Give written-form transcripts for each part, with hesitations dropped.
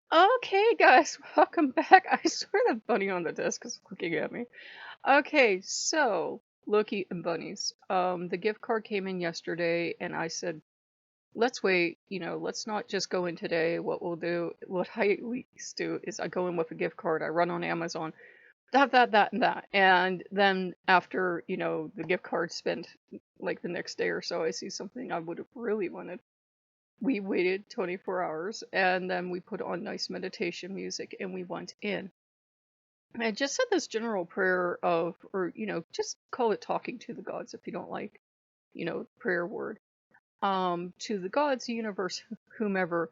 Okay, guys, welcome back. I swear that bunny on the desk is looking at me. Okay, so Loki and bunnies. The gift card came in yesterday, and I said, let's wait. Let's not just go in today. What we'll do, what I at least do, is I go in with a gift card. I run on Amazon, that, and that, and then after the gift card spent like the next day or so, I see something I would have really wanted. We waited 24 hours and then we put on nice meditation music and we went in. I just said this general prayer of, or, just call it talking to the gods if you don't like, prayer word. To the gods, the universe, whomever.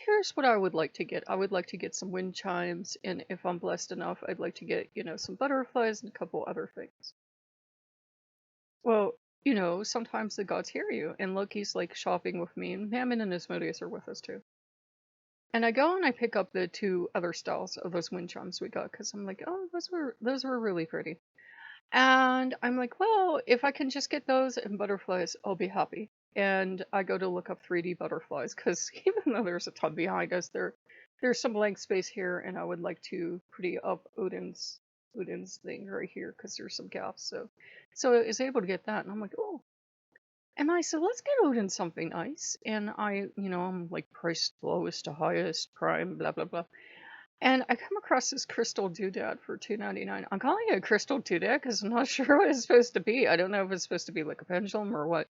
Here's what I would like to get. I would like to get some wind chimes, and if I'm blessed enough, I'd like to get, some butterflies and a couple other things. Well, sometimes the gods hear you, and Loki's like shopping with me, and Mammon and Asmodeus are with us too. And I go and I pick up the two other styles of those wind chimes we got because I'm like, oh, those were really pretty. And I'm like, well, if I can just get those and butterflies, I'll be happy. And I go to look up 3D butterflies because even though there's a ton behind us, there's some blank space here, and I would like to pretty up Odin's thing right here because there's some gaps. So I was able to get that, and I'm like, oh, and I said, let's get Odin something nice. And I'm like priced lowest to highest, prime, blah, blah, blah. And I come across this crystal doodad for $2.99. I'm calling it a crystal doodad because I'm not sure what it's supposed to be. I don't know if it's supposed to be like a pendulum or what.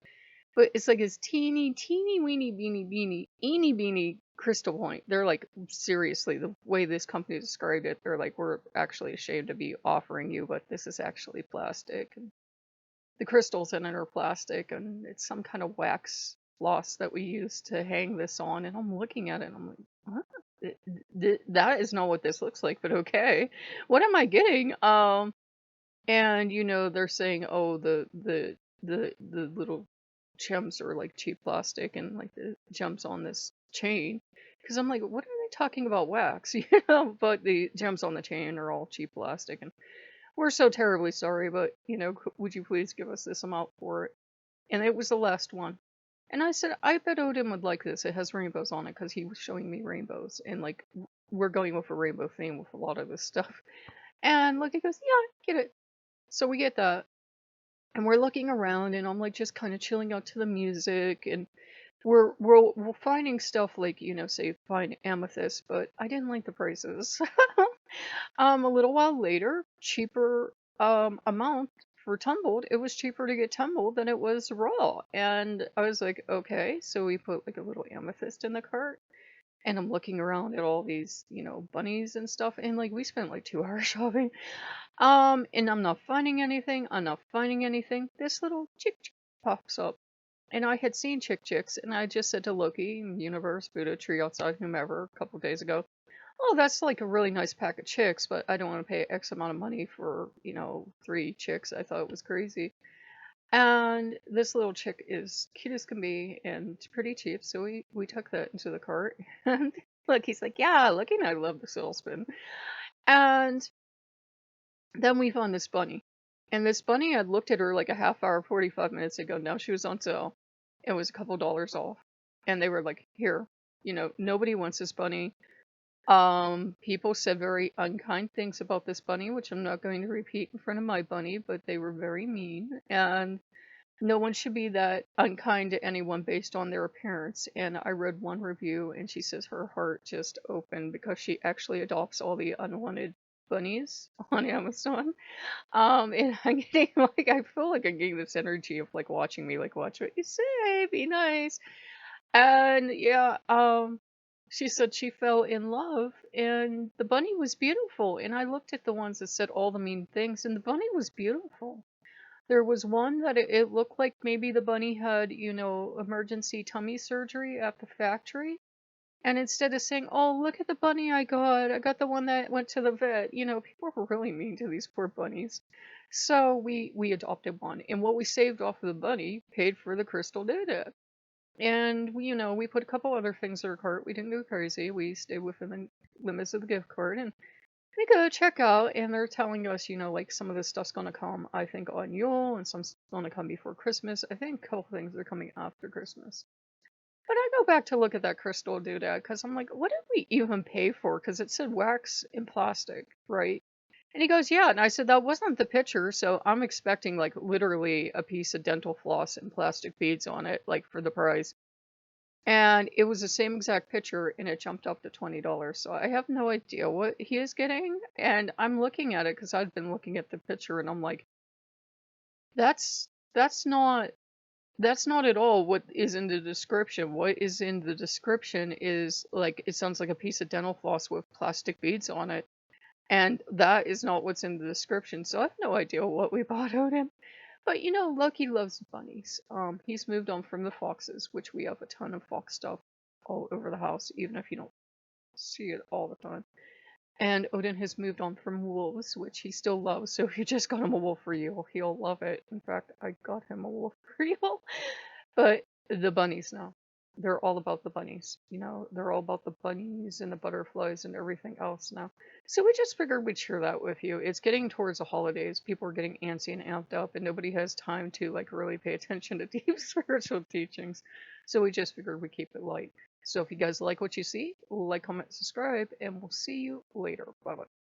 But it's like this teeny, teeny, weeny, beeny, beeny, eeny, beeny crystal point. They're like, seriously, the way this company described it, they're like, we're actually ashamed to be offering you, but this is actually plastic. And the crystals in it are plastic, and it's some kind of wax floss that we use to hang this on. And I'm looking at it, and I'm like, what? That is not what this looks like, but okay. What am I getting? And they're saying, oh, the little gems are like cheap plastic, and like the gems on this chain. Because I'm like, what are they talking about wax? But the gems on the chain are all cheap plastic, and we're so terribly sorry, but, would you please give us this amount for it? And it was the last one. And I said, I bet Odin would like this. It has rainbows on it because he was showing me rainbows. And, like, we're going with a rainbow theme with a lot of this stuff. And Loki goes, yeah, get it. So we get that. And we're looking around, and I'm, like, just kind of chilling out to the music. And we're finding stuff like, say, find amethyst, but I didn't like the prices. A little while later, cheaper amount for tumbled. It was cheaper to get tumbled than it was raw. And I was like, okay. So we put like a little amethyst in the cart. And I'm looking around at all these, bunnies and stuff. And like we spent like 2 hours shopping. And I'm not finding anything. I'm not finding anything. This little chick pops up. And I had seen chicks, and I just said to Loki, Universe, Buddha, Tree outside, whomever, a couple days ago, oh, that's like a really nice pack of chicks, but I don't want to pay X amount of money for, 3 chicks. I thought it was crazy. And this little chick is cute as can be and pretty cheap, so we took that into the cart. And look, he's like, yeah, look, and I love the soul spin. And then we found this bunny. And this bunny, I looked at her like a half hour, 45 minutes ago. Now she was on sale. It was a couple dollars off. And they were like, here, nobody wants this bunny. People said very unkind things about this bunny, which I'm not going to repeat in front of my bunny, but they were very mean. And no one should be that unkind to anyone based on their appearance. And I read one review, and she says her heart just opened because she actually adopts all the unwanted bunnies on Amazon. And I'm getting like, I feel like I'm getting this energy of like watching me, like, watch what you say, be nice. And yeah, she said she fell in love, and the bunny was beautiful. And I looked at the ones that said all the mean things, and the bunny was beautiful. There was one that it looked like maybe the bunny had, emergency tummy surgery at the factory. And instead of saying, oh, look at the bunny I got the one that went to the vet, people were really mean to these poor bunnies. So we adopted one. And what we saved off of the bunny paid for the crystal data. And we put a couple other things in our cart. We didn't go crazy. We stayed within the limits of the gift card, and we go check out, and they're telling us, like some of this stuff's gonna come, I think, on Yule, and some's gonna come before Christmas. I think a couple things are coming after Christmas. But I go back to look at that crystal doodad because I'm like, what did we even pay for? Because it said wax and plastic, right? And he goes, yeah. And I said, that wasn't the picture. So I'm expecting like literally a piece of dental floss and plastic beads on it, like for the price. And it was the same exact picture and it jumped up to $20. So I have no idea what he is getting. And I'm looking at it because I've been looking at the picture and I'm like, that's that's not that's not at all what is in the description. What is in the description is like it sounds like a piece of dental floss with plastic beads on it. And that is not what's in the description. So I have no idea what we bought out him. But you know, Loki loves bunnies. He's moved on from the foxes, which we have a ton of fox stuff all over the house, even if you don't see it all the time. And Odin has moved on from wolves, which he still loves. So if you just got him a wolf reel, he'll love it. In fact, I got him a wolf reel. But the bunnies now. They're all about the bunnies. You know, they're all about the bunnies and the butterflies and everything else now. So we just figured we'd share that with you. It's getting towards the holidays. People are getting antsy and amped up, and nobody has time to like really pay attention to deep spiritual teachings. So we just figured we'd keep it light. So if you guys like what you see, like, comment, subscribe, and we'll see you later. Bye bye.